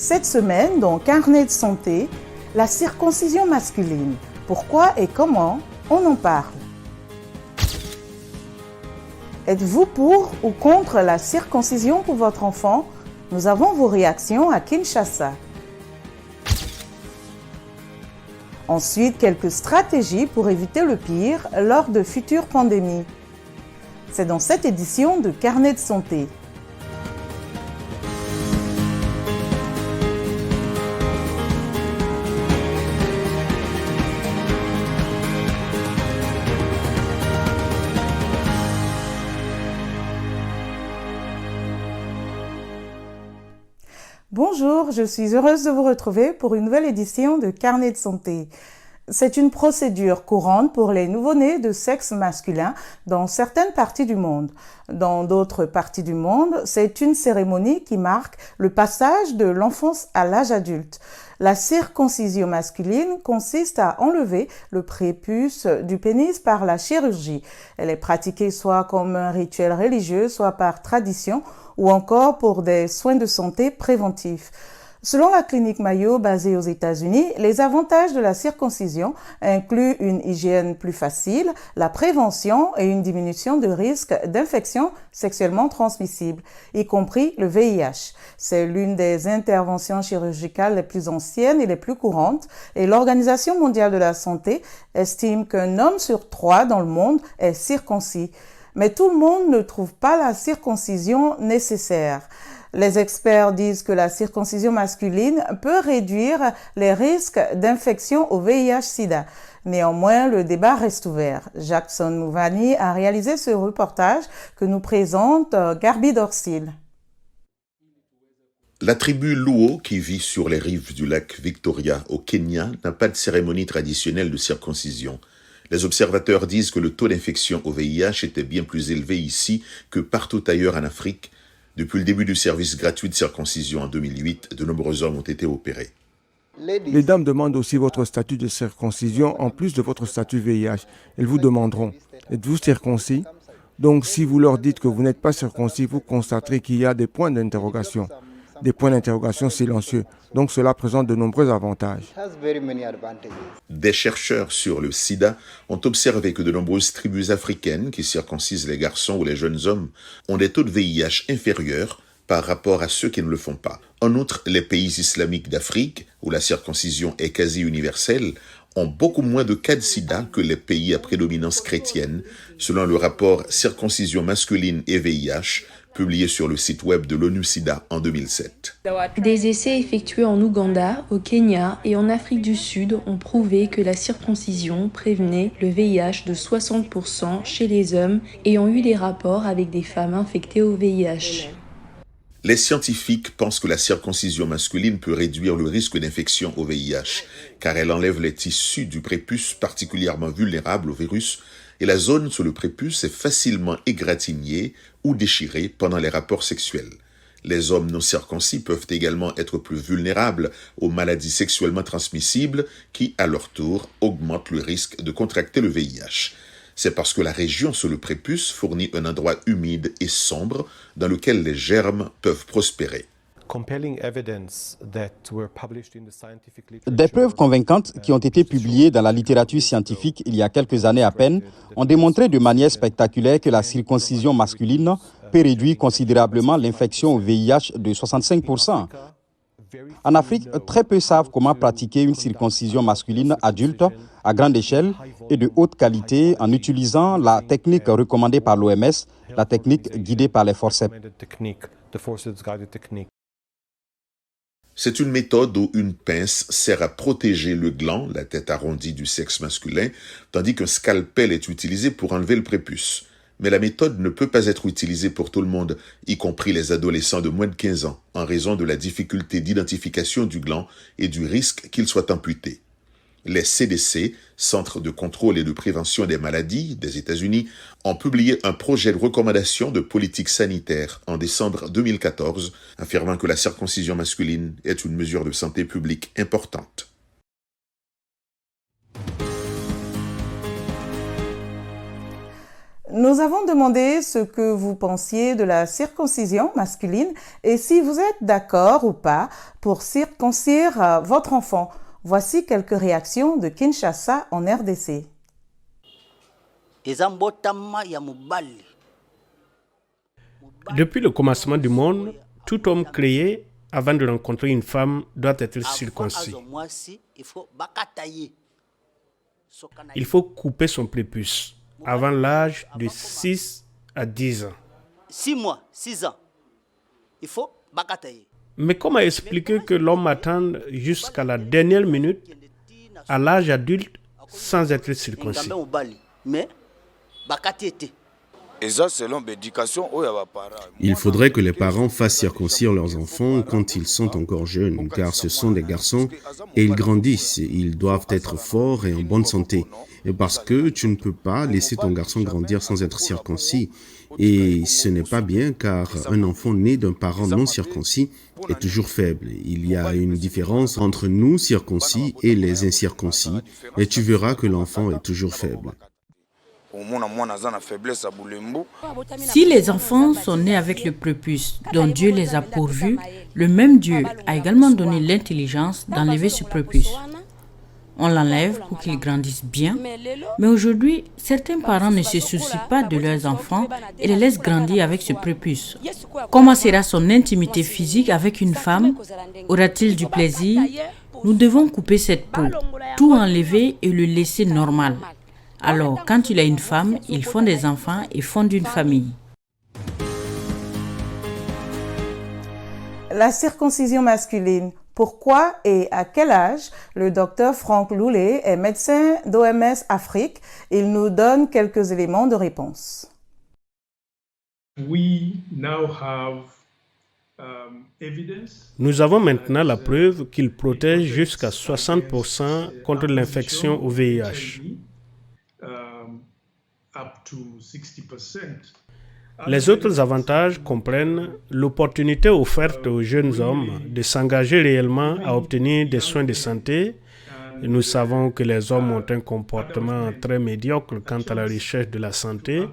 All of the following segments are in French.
Cette semaine, dans Carnet de santé, la circoncision masculine. Pourquoi et comment on en parle? Êtes-vous pour ou contre la circoncision pour votre enfant? Nous avons vos réactions à Kinshasa. Ensuite, quelques stratégies pour éviter le pire lors de futures pandémies. C'est dans cette édition de Carnet de santé. Bonjour, je suis heureuse de vous retrouver pour une nouvelle édition de Carnet de santé. C'est une procédure courante pour les nouveau-nés de sexe masculin dans certaines parties du monde. Dans d'autres parties du monde, c'est une cérémonie qui marque le passage de l'enfance à l'âge adulte. La circoncision masculine consiste à enlever le prépuce du pénis par la chirurgie. Elle est pratiquée soit comme un rituel religieux, soit par tradition ou encore pour des soins de santé préventifs. Selon la clinique Mayo basée aux États-Unis, les avantages de la circoncision incluent une hygiène plus facile, la prévention et une diminution de risque d'infections sexuellement transmissibles, y compris le VIH. C'est l'une des interventions chirurgicales les plus anciennes et les plus courantes, et l'Organisation mondiale de la santé estime qu'un homme sur 3 dans le monde est circoncis. Mais tout le monde ne trouve pas la circoncision nécessaire. Les experts disent que la circoncision masculine peut réduire les risques d'infection au VIH-Sida. Néanmoins, le débat reste ouvert. Jackson Mouvani a réalisé ce reportage que nous présente Garbi Dorsil. La tribu Luo, qui vit sur les rives du lac Victoria au Kenya, n'a pas de cérémonie traditionnelle de circoncision. Les observateurs disent que le taux d'infection au VIH était bien plus élevé ici que partout ailleurs en Afrique. Depuis le début du service gratuit de circoncision en 2008, de nombreux hommes ont été opérés. Les dames demandent aussi votre statut de circoncision en plus de votre statut VIH. Elles vous demanderont, êtes-vous circoncis? Donc si vous leur dites que vous n'êtes pas circoncis, vous constaterez qu'il y a des points d'interrogation silencieux. Donc cela présente de nombreux avantages. Des chercheurs sur le sida ont observé que de nombreuses tribus africaines qui circoncisent les garçons ou les jeunes hommes ont des taux de VIH inférieurs par rapport à ceux qui ne le font pas. En outre, les pays islamiques d'Afrique, où la circoncision est quasi universelle, ont beaucoup moins de cas de sida que les pays à prédominance chrétienne, selon le rapport Circoncision masculine et VIH, publié sur le site web de l'ONU-SIDA en 2007. Des essais effectués en Ouganda, au Kenya et en Afrique du Sud ont prouvé que la circoncision prévenait le VIH de 60% chez les hommes ayant eu des rapports avec des femmes infectées au VIH. Les scientifiques pensent que la circoncision masculine peut réduire le risque d'infection au VIH, car elle enlève les tissus du prépuce particulièrement vulnérables au virus, et la zone sous le prépuce est facilement égratignée ou déchirée pendant les rapports sexuels. Les hommes non circoncis peuvent également être plus vulnérables aux maladies sexuellement transmissibles qui, à leur tour, augmentent le risque de contracter le VIH. C'est parce que la région sous le prépuce fournit un endroit humide et sombre dans lequel les germes peuvent prospérer. Des preuves convaincantes qui ont été publiées dans la littérature scientifique il y a quelques années à peine ont démontré de manière spectaculaire que la circoncision masculine peut réduire considérablement l'infection au VIH de 65%. En Afrique, très peu savent comment pratiquer une circoncision masculine adulte à grande échelle et de haute qualité en utilisant la technique recommandée par l'OMS, la technique guidée par les forceps. C'est une méthode où une pince sert à protéger le gland, la tête arrondie du sexe masculin, tandis qu'un scalpel est utilisé pour enlever le prépuce. Mais la méthode ne peut pas être utilisée pour tout le monde, y compris les adolescents de moins de 15 ans, en raison de la difficulté d'identification du gland et du risque qu'il soit amputé. Les CDC, Centres de contrôle et de prévention des maladies des États-Unis, ont publié un projet de recommandation de politique sanitaire en décembre 2014, affirmant que la circoncision masculine est une mesure de santé publique importante. Nous avons demandé ce que vous pensiez de la circoncision masculine et si vous êtes d'accord ou pas pour circoncire votre enfant. Voici quelques réactions de Kinshasa en RDC. Depuis le commencement du monde, tout homme créé, avant de rencontrer une femme, doit être circoncis. Il faut couper son prépuce avant l'âge de 6 à 10 ans. 6 mois, 6 ans, il faut bakataye. Mais comment expliquer que l'homme attende jusqu'à la dernière minute, à l'âge adulte, sans être circoncis? Il faudrait que les parents fassent circoncire leurs enfants quand ils sont encore jeunes, car ce sont des garçons et ils grandissent. Ils doivent être forts et en bonne santé. Et parce que tu ne peux pas laisser ton garçon grandir sans être circoncis. Et ce n'est pas bien, car un enfant né d'un parent non circoncis est toujours faible. Il y a une différence entre nous circoncis et les incirconcis, et tu verras que l'enfant est toujours faible. Si les enfants sont nés avec le prépuce dont Dieu les a pourvus, le même Dieu a également donné l'intelligence d'enlever ce prépuce. On l'enlève pour qu'ils grandissent bien, mais aujourd'hui, certains parents ne se soucient pas de leurs enfants et les laissent grandir avec ce prépuce. Comment sera son intimité physique avec une femme? Aura-t-il du plaisir? Nous devons couper cette peau, tout enlever et le laisser normal. Alors, quand il a une femme, ils font des enfants et fondent une famille. La circoncision masculine. Pourquoi et à quel âge? Le docteur Franck Loulet est médecin d'OMS Afrique. Il nous donne quelques éléments de réponse. Nous avons maintenant la preuve qu'il protège jusqu'à 60% contre l'infection au VIH. Les autres avantages comprennent l'opportunité offerte aux jeunes hommes de s'engager réellement à obtenir des soins de santé. Nous savons que les hommes ont un comportement très médiocre quant à la recherche de la santé.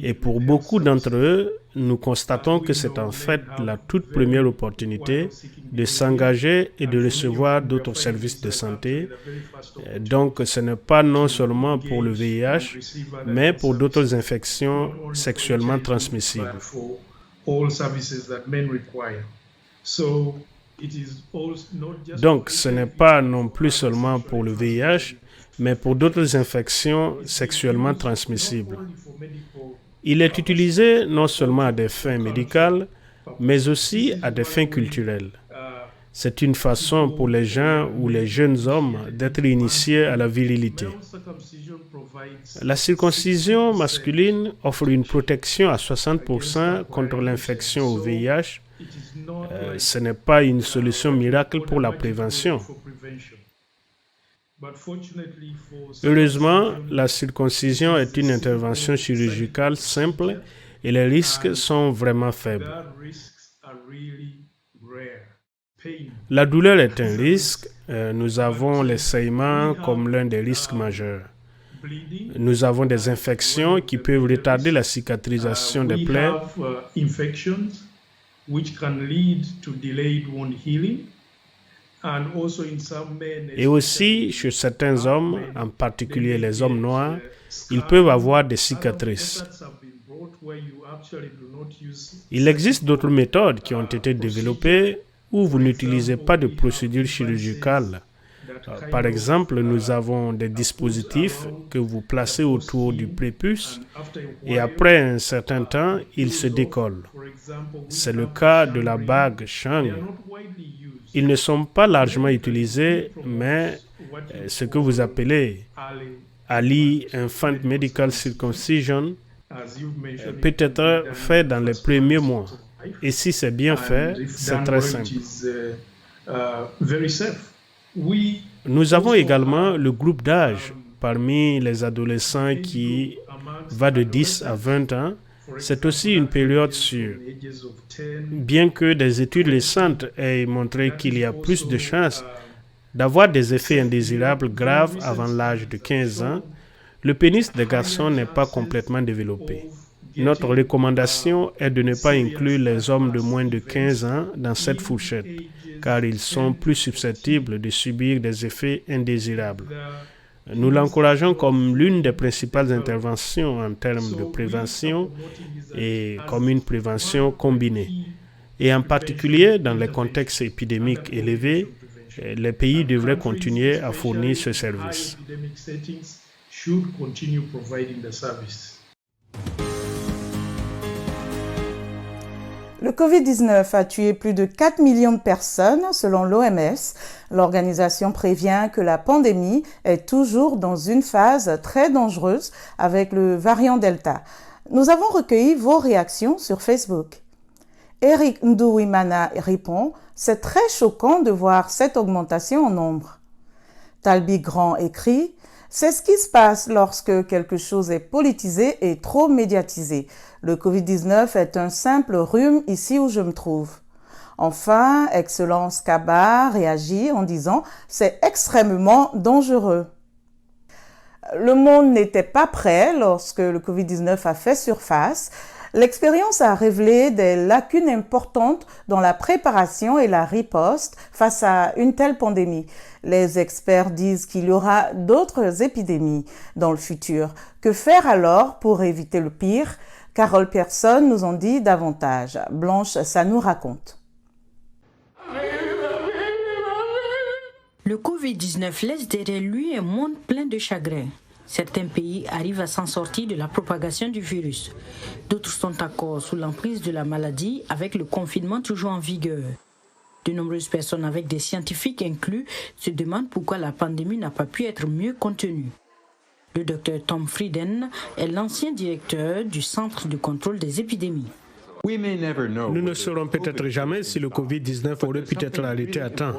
Et pour beaucoup d'entre eux, nous constatons que c'est en fait la toute première opportunité de s'engager et de recevoir d'autres services de santé. Donc, ce n'est pas non seulement pour le VIH, mais pour d'autres infections sexuellement transmissibles. Donc, ce n'est pas non plus seulement pour le VIH, mais pour d'autres infections sexuellement transmissibles. Il est utilisé non seulement à des fins médicales, mais aussi à des fins culturelles. C'est une façon pour les gens ou les jeunes hommes d'être initiés à la virilité. La circoncision masculine offre une protection à 60% contre l'infection au VIH. Ce n'est pas une solution miracle pour la prévention. Heureusement, la circoncision est une intervention chirurgicale simple et les risques sont vraiment faibles. La douleur est un risque. Nous avons les saignements comme l'un des risques majeurs. Nous avons des infections qui peuvent retarder la cicatrisation des plaies. Et aussi, chez certains hommes, en particulier les hommes noirs, ils peuvent avoir des cicatrices. Il existe d'autres méthodes qui ont été développées où vous n'utilisez pas de procédure chirurgicale. Par exemple, nous avons des dispositifs que vous placez autour du prépuce et après un certain temps, ils se décollent. C'est le cas de la bague Shang. Ils ne sont pas largement utilisés, mais ce que vous appelez early infant medical circumcision peut être fait dans les premiers mois. Et si c'est bien fait, c'est très simple. Nous avons également le groupe d'âge parmi les adolescents qui va de 10 à 20 ans. C'est aussi une période sûre. Bien que des études récentes aient montré qu'il y a plus de chances d'avoir des effets indésirables graves avant l'âge de 15 ans, Le pénis des garçons n'est pas complètement développé. Notre recommandation est de ne pas inclure les hommes de moins de 15 ans dans cette fourchette, car ils sont plus susceptibles de subir des effets indésirables. Nous l'encourageons comme l'une des principales interventions en termes de prévention et comme une prévention combinée. Et en particulier, dans les contextes épidémiques élevés, les pays devraient continuer à fournir ce service. Le Covid-19 a tué plus de 4 millions de personnes selon l'OMS. L'organisation prévient que la pandémie est toujours dans une phase très dangereuse avec le variant Delta. Nous avons recueilli vos réactions sur Facebook. Eric Ndouimana répond « C'est très choquant de voir cette augmentation en nombre ». Talbi Grand écrit « C'est ce qui se passe lorsque quelque chose est politisé et trop médiatisé. Le Covid-19 est un simple rhume ici où je me trouve. » Enfin, Excellence Kaba réagit en disant « C'est extrêmement dangereux ». Le monde n'était pas prêt lorsque le Covid-19 a fait surface. L'expérience a révélé des lacunes importantes dans la préparation et la riposte face à une telle pandémie. Les experts disent qu'il y aura d'autres épidémies dans le futur. Que faire alors pour éviter le pire ? Carole Pearson nous en dit davantage. Blanche, ça nous raconte. Le Covid-19 laisse derrière lui un monde plein de chagrin. Certains pays arrivent à s'en sortir de la propagation du virus. D'autres sont encore sous l'emprise de la maladie avec le confinement toujours en vigueur. De nombreuses personnes, avec des scientifiques inclus, se demandent pourquoi la pandémie n'a pas pu être mieux contenue. Le docteur Tom Frieden est l'ancien directeur du Centre de contrôle des épidémies. Nous ne saurons peut-être jamais si le Covid-19 aurait pu être arrêté à temps.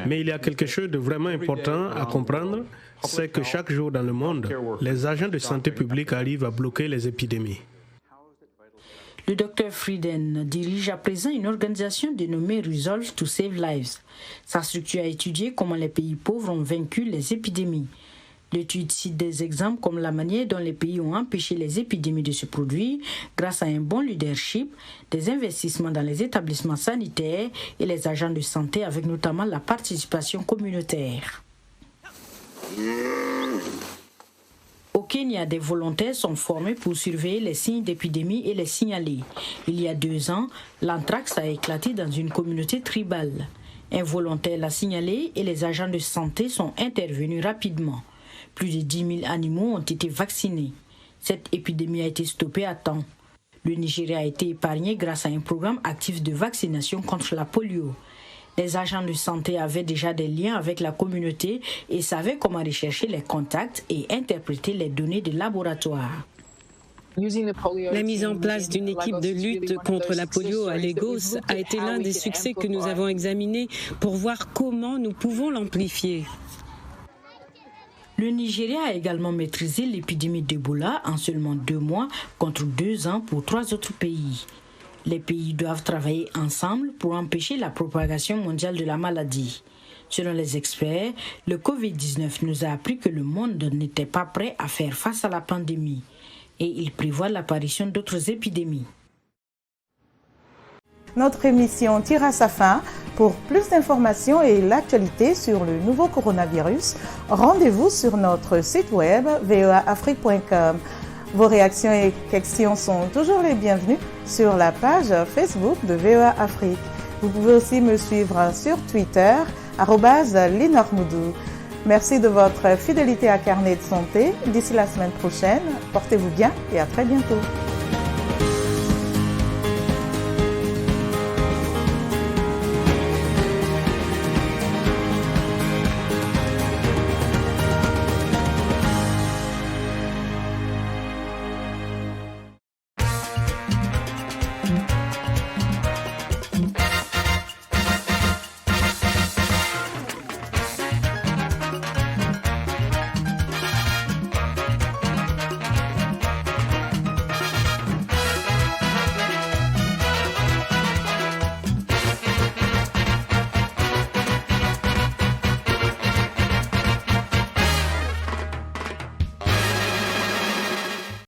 Mais il y a quelque chose de vraiment important à comprendre, c'est que chaque jour dans le monde, les agents de santé publique arrivent à bloquer les épidémies. Le docteur Frieden dirige à présent une organisation dénommée Resolve to Save Lives. Sa structure a étudié comment les pays pauvres ont vaincu les épidémies. L'étude cite des exemples comme la manière dont les pays ont empêché les épidémies de se produire grâce à un bon leadership, des investissements dans les établissements sanitaires et les agents de santé avec notamment la participation communautaire. Au Kenya, des volontaires sont formés pour surveiller les signes d'épidémie et les signaler. Il y a 2 ans, l'anthrax a éclaté dans une communauté tribale. Un volontaire l'a signalé et les agents de santé sont intervenus rapidement. Plus de 10 000 animaux ont été vaccinés. Cette épidémie a été stoppée à temps. Le Nigeria a été épargné grâce à un programme actif de vaccination contre la polio. Les agents de santé avaient déjà des liens avec la communauté et savaient comment rechercher les contacts et interpréter les données des laboratoires. La mise en place d'une équipe de lutte contre la polio à Lagos a été l'un des succès que nous avons examinés pour voir comment nous pouvons l'amplifier. Le Nigeria a également maîtrisé l'épidémie d'Ebola en seulement 2 mois contre 2 ans pour 3 autres pays. Les pays doivent travailler ensemble pour empêcher la propagation mondiale de la maladie. Selon les experts, le Covid-19 nous a appris que le monde n'était pas prêt à faire face à la pandémie et il prévoit l'apparition d'autres épidémies. Notre émission tire à sa fin. Pour plus d'informations et l'actualité sur le nouveau coronavirus, rendez-vous sur notre site web voaafrique.com. Vos réactions et questions sont toujours les bienvenues sur la page Facebook de VOA Afrique. Vous pouvez aussi me suivre sur Twitter, @linormoudou. Merci de votre fidélité à Carnet de Santé. D'ici la semaine prochaine, portez-vous bien et à très bientôt.